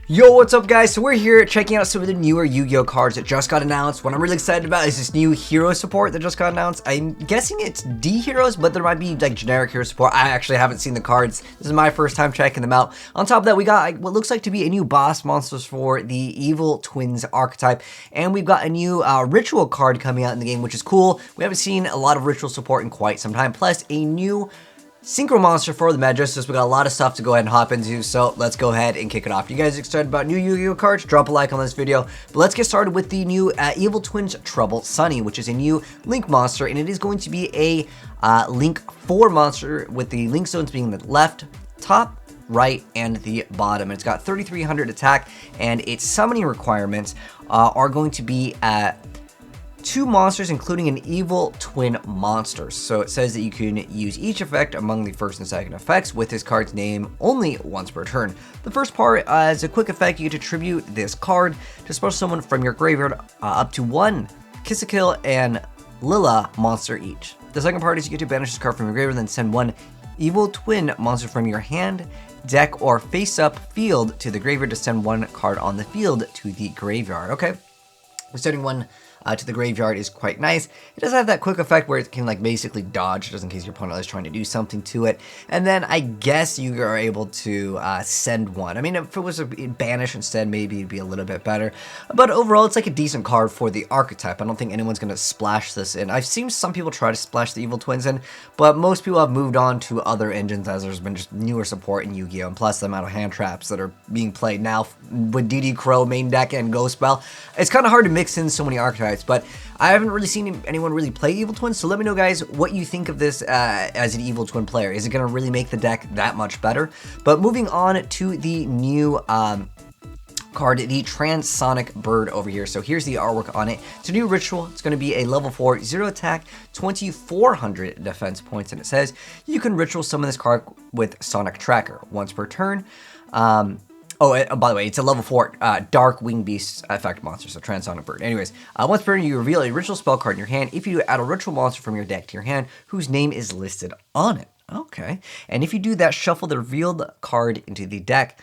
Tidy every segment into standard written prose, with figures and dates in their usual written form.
Yo, what's up guys? So we're here checking out some of the newer Yu-Gi-Oh cards that just got announced. What I'm really excited about is this new hero support that just got announced. I'm guessing it's D heroes, but there might be like generic hero support. I actually haven't seen the cards. This is my first time checking them out. On top of that, we got what looks like to be a new boss monsters for the Evil Twins archetype. And we've got a new ritual card coming out in the game, which is cool. We haven't seen a lot of ritual support in quite some time. Plus a new Synchro monster for the Majesticist. We got a lot of stuff to go ahead and hop into, so let's go ahead and kick it off. You guys excited about new Yu-Gi-Oh cards? Drop a like on this video. But let's get started with the new Evil Twins Trouble Sunny, which is a new Link monster, and it is going to be a Link 4 monster with the Link zones being the left, top, right, and the bottom. And it's got 3,300 attack, and its summoning requirements are going to be 2 monsters, including an evil twin monster. So it says that you can use each effect among the first and second effects with this card's name only once per turn. The first part is a quick effect. You get to tribute this card to special summon from your graveyard up to 1 Kill and Lila monster each. The second part is you get to banish this card from your graveyard, then send 1 evil twin monster from your hand, deck, or face-up field to the graveyard to send 1 card on the field to the graveyard. Okay, sending 1 to the graveyard is quite nice. It does have that quick effect where it can like basically dodge just in case your opponent is trying to do something to it. And then I guess you are able to send 1. I mean, if it was a banish instead, maybe it'd be a little bit better. But overall, it's like a decent card for the archetype. I don't think anyone's going to splash this in. I've seen some people try to splash the Evil Twins in, but most people have moved on to other engines as there's been just newer support in Yu-Gi-Oh! And plus the amount of hand traps that are being played now with DD Crow main deck and Ghost Spell. It's kind of hard to mix in so many archetypes. But I haven't really seen anyone really play Evil Twins, so let me know, guys, what you think of this as an Evil Twin player. Is it going to really make the deck that much better? But moving on to the new card, the Transonic Bird over here. So here's the artwork on it. It's a new ritual. It's going to be a level 4, 0 attack, 2,400 defense points, and it says you can ritual summon this card with Sonic Tracker once per turn. Oh, by the way, it's a level 4 Dark Wing Beast effect monster, so Transonic Bird. Anyways, once per turn, you reveal a ritual spell card in your hand. If you do, add a ritual monster from your deck to your hand whose name is listed on it. Okay. And if you do that, shuffle the revealed card into the deck.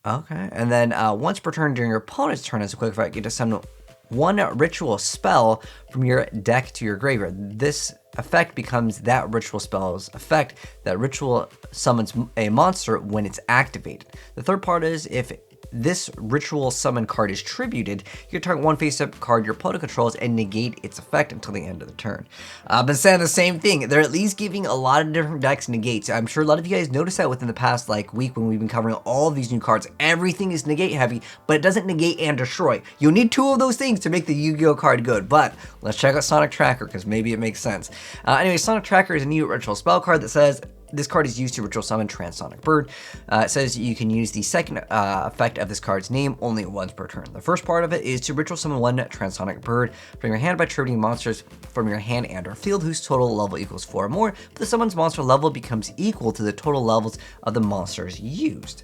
Okay. And then once per turn during your opponent's turn as a quick effect, you get to summon 1 ritual spell from your deck to your graveyard. This effect becomes that ritual spell's effect. That ritual summons a monster when it's activated. The third part is if this ritual summon card is tributed, you can target 1 face-up card your opponent controls and negate its effect until the end of the turn. I've been saying the same thing. They're at least giving a lot of different decks negates. I'm sure a lot of you guys noticed that within the past week when we've been covering all of these new cards. Everything is negate heavy, but it doesn't negate and destroy. You'll need 2 of those things to make the Yu-Gi-Oh card good, but let's check out Sonic Tracker because maybe it makes sense. Anyway, Sonic Tracker is a new ritual spell card that says this card is used to ritual summon Transonic Bird. It says you can use the second effect of this card's name only once per turn. The first part of it is to ritual summon 1 Transonic Bird from your hand by tributing monsters from your hand and or field whose total level equals 4 or more. But the summon's monster level becomes equal to the total levels of the monsters used.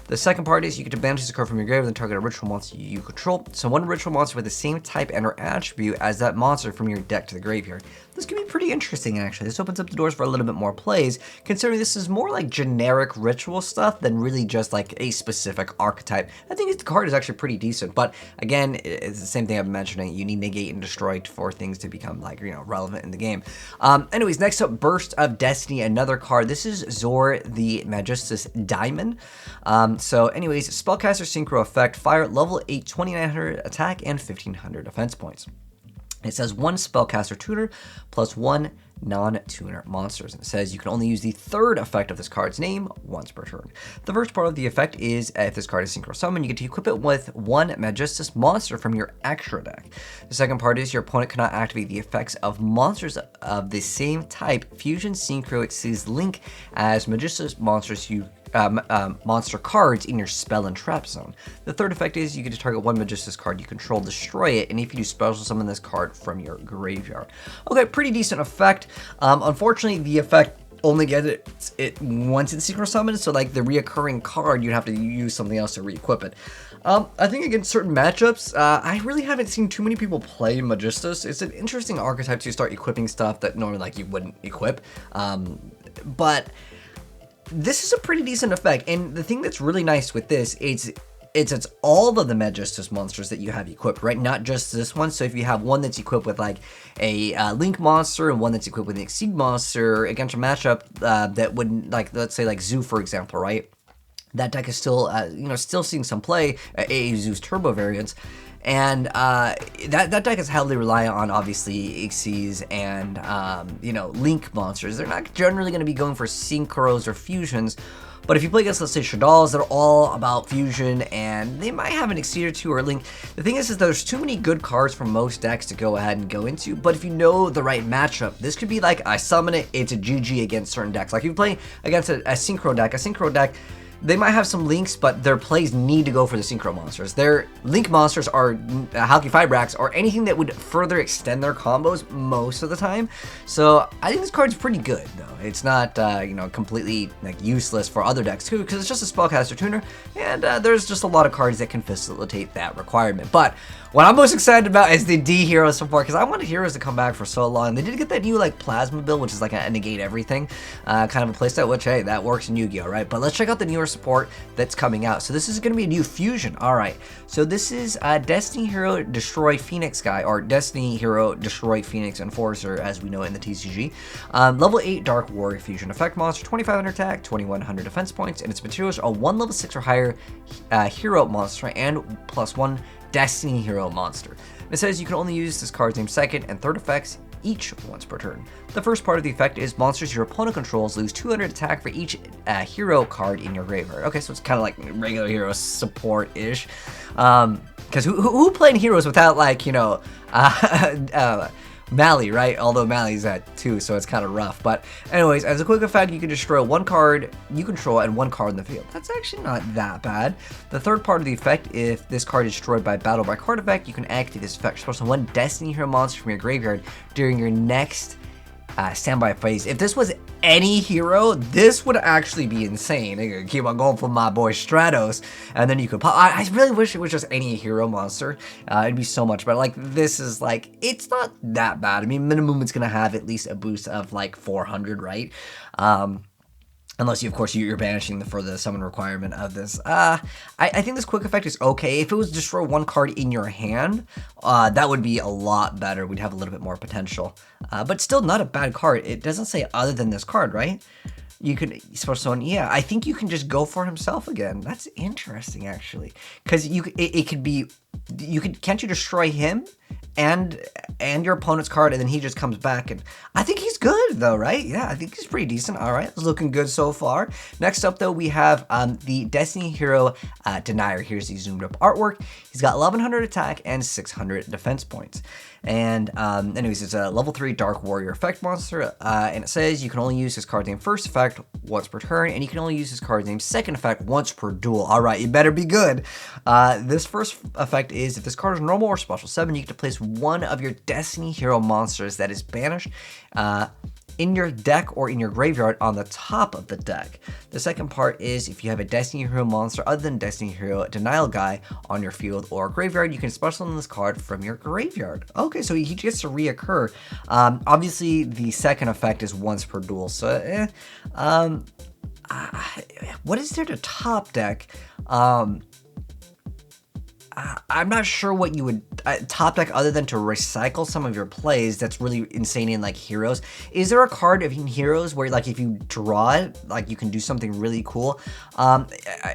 The second part is you get to banish this card from your graveyard and target a ritual monster you control. So 1 ritual monster with the same type and or attribute as that monster from your deck to the graveyard. This can be pretty interesting, actually. This opens up the doors for a little bit more plays, considering this is more like generic ritual stuff than really just like a specific archetype. I think the card is actually pretty decent, but again, it's the same thing I've been mentioning. You need negate and destroy for things to become relevant in the game. Anyways, next up, Burst of Destiny, another card. This is Zor the Majesticist Diamond. So anyways, Spellcaster Synchro effect, fire, level 8, 2,900 attack and 1,500 defense points. It says 1 Spellcaster Tuner plus 1 non-tuner monsters. And it says you can only use the third effect of this card's name once per turn. The first part of the effect is if this card is Synchro Summon, you get to equip it with 1 Majesticist monster from your extra deck. The second part is your opponent cannot activate the effects of monsters of the same type. Fusion Synchro exceeds Link as Majesticist monsters you monster cards in your spell and trap zone. The third effect is you get to target 1 Majesticist card you control, destroy it, and if you do, special summon this card from your graveyard. Okay, pretty decent effect. Unfortunately, the effect only gets it once it's Synchro Summoned, so like the reoccurring card, you'd have to use something else to re-equip it. I think against certain matchups, I really haven't seen too many people play Majesticist. It's an interesting archetype to start equipping stuff that normally you wouldn't equip, but this is a pretty decent effect, and the thing that's really nice with this is it's all of the Majesticist monsters that you have equipped, right? Not just this one. So if you have one that's equipped with like a Link monster and one that's equipped with an Exceed monster against a matchup that would, like, let's say like Zoo, for example, right? That deck is still, still seeing some play, a Zoo's Turbo variants. And that deck is heavily reliant on, obviously, Exceeds and, Link monsters. They're not generally going to be going for Synchros or Fusions. But if you play against, let's say, Shaddolls, they're all about Fusion, and they might have an Exceed or two or Link. The thing is there's too many good cards for most decks to go ahead and go into, but if you know the right matchup, this could be like, I summon it, it's a GG against certain decks. Like, if you play against a Synchro deck, they might have some Links, but their plays need to go for the Synchro monsters. Their Link monsters are Halki Fibrax or anything that would further extend their combos most of the time. So I think this card's pretty good, though. It's not, completely like useless for other decks too, because it's just a spellcaster tuner, and there's just a lot of cards that can facilitate that requirement. But what I'm most excited about is the D hero support, because I wanted heroes to come back for so long. They did get that new like Plasma build, which is like a negate everything kind of a playset, which, hey, that works in Yu-Gi-Oh, right? But let's check out the newer support that's coming out. So this is going to be a new fusion. All right, so this is Destiny Hero Destroy Phoenix guy, or Destiny Hero Destroy Phoenix Enforcer, as we know it in the TCG. Level 8 Dark Warrior Fusion effect monster, 2500 attack, 2100 defense points, and its materials are 1 level 6 or higher hero monster and +1 Destiny Hero monster. It says you can only use this card's name second and third effects each once per turn. The first part of the effect is monsters your opponent controls lose 200 attack for each hero card in your graveyard. Okay, so it's kind of like regular hero support-ish. Because who playing heroes without, like, Mally, right? Although Mally's at 2, so it's kind of rough. But anyways, as a quick effect, you can destroy 1 card you control and 1 card in the field. That's actually not that bad. The third part of the effect, if this card is destroyed by battle by card effect, you can activate this effect. Special 1 Destiny Hero monster from your graveyard during your next standby phase. If this was any hero, this would actually be insane. They could keep on going for my boy Stratos, and then you could pop. I really wish it was just any hero monster. It'd be so much better. Like, this is like, it's not that bad. I mean, minimum it's gonna have at least a boost of like 400, right? Unless, of course, you're banishing for the summon requirement of this. I think this quick effect is okay. If it was destroy 1 card in your hand, that would be a lot better. We'd have a little bit more potential. But still not a bad card. It doesn't say other than this card, right? You could, yeah, I think you can just go for himself again. That's interesting, actually. Because it could be, can't you destroy him and your opponent's card, and then he just comes back, and I think he's good, though, right? Yeah, I think he's pretty decent. All right, it's looking good so far. Next up, though, we have the Destiny Hero Denier. Here's the zoomed up artwork. He's got 1100 attack and 600 defense points. And anyways, it's a level 3 Dark Warrior effect monster, and it says you can only use his card's name first effect once per turn, and you can only use his card's name second effect once per duel. All right, you better be good. This first effect is if this card is normal or special 7, you get to place 1 of your Destiny Hero monsters that is banished in your deck or in your graveyard on the top of the deck. The second part is if you have a Destiny Hero monster other than Destiny Hero Denial guy on your field or graveyard, you can special summon this card from your graveyard. Okay, so he gets to reoccur. Obviously, the second effect is once per duel, so what is there to top deck? I'm not sure what you would top deck other than to recycle some of your plays. That's really insane in like heroes. Is there a card in heroes where like if you draw it, like you can do something really cool?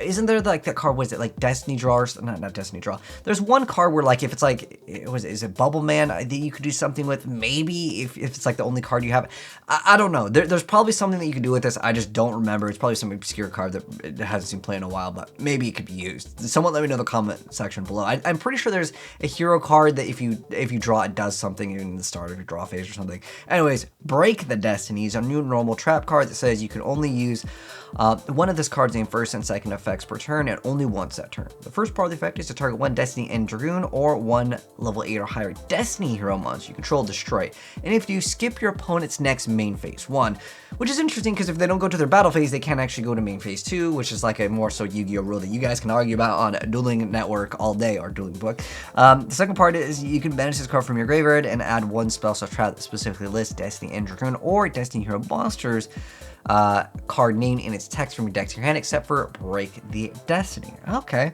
Isn't there like that card, was it like Destiny Draw or not Destiny Draw? There's one card where like if it's like, is it Bubble Man that you could do something with? Maybe if it's like the only card you have. I don't know. There's probably something that you can do with this. I just don't remember. It's probably some obscure card that it hasn't seen play in a while, but maybe it could be used. Someone let me know in the comment section below. I'm pretty sure there's a hero card that if you draw it does something in the start of your draw phase or something. Anyways, Break the Destinies, a new normal trap card that says you can only use one of this card's name first and second effects per turn, and only once that turn. The first part of the effect is to target 1 Destiny and Dragoon or 1 level 8 or higher Destiny Hero monster you control, destroy. And if you skip your opponent's next main phase 1, which is interesting because if they don't go to their battle phase, they can't actually go to main phase 2, which is like a more so Yu-Gi-Oh rule that you guys can argue about on Dueling Network all day, or Dueling Book. The second part is you can banish this card from your graveyard and add 1 spell trap that specifically lists Destiny and Dragoon or Destiny Hero monsters card name in its text from your deck to your hand, except for Break the Destiny. Okay.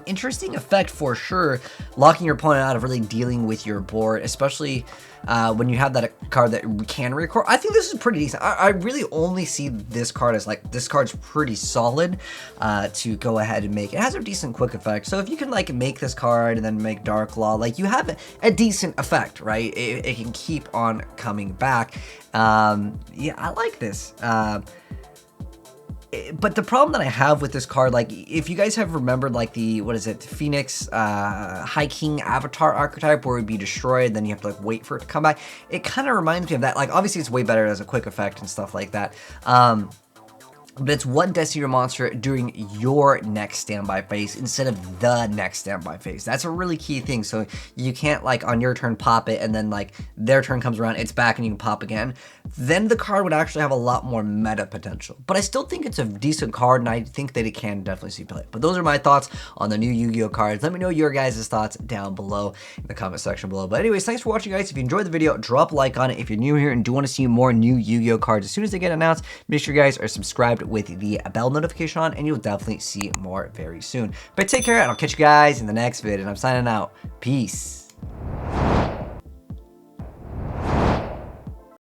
Interesting effect for sure, locking your opponent out of really dealing with your board, especially when you have that card that can record. I think this is pretty decent. I really only see this card as like, this card's pretty solid to go ahead and make. It has a decent quick effect, so if you can like make this card and then make Dark Law, like you have a decent effect, right? It can keep on coming back. Yeah, I like this. But the problem that I have with this card, like, if you guys have remembered, like, the, what is it, Phoenix High King Avatar archetype, where it would be destroyed, then you have to, like, wait for it to come back, it kind of reminds me of that. Like, obviously, it's way better as a quick effect and stuff like that. But it's one Destiny monster during your next standby phase instead of the next standby phase. That's a really key thing. So you can't, like, on your turn pop it and then, like, their turn comes around, it's back and you can pop again. Then the card would actually have a lot more meta potential. But I still think it's a decent card, and I think that it can definitely see play. But those are my thoughts on the new Yu-Gi-Oh cards. Let me know your guys' thoughts down below in the comment section below. But anyways, thanks for watching, guys. If you enjoyed the video, drop a like on it. If you're new here and do want to see more new Yu-Gi-Oh cards as soon as they get announced, make sure you guys are subscribed with the bell notification on, and you'll definitely see more very soon. But take care, and I'll catch you guys in the next video. And I'm signing out. Peace.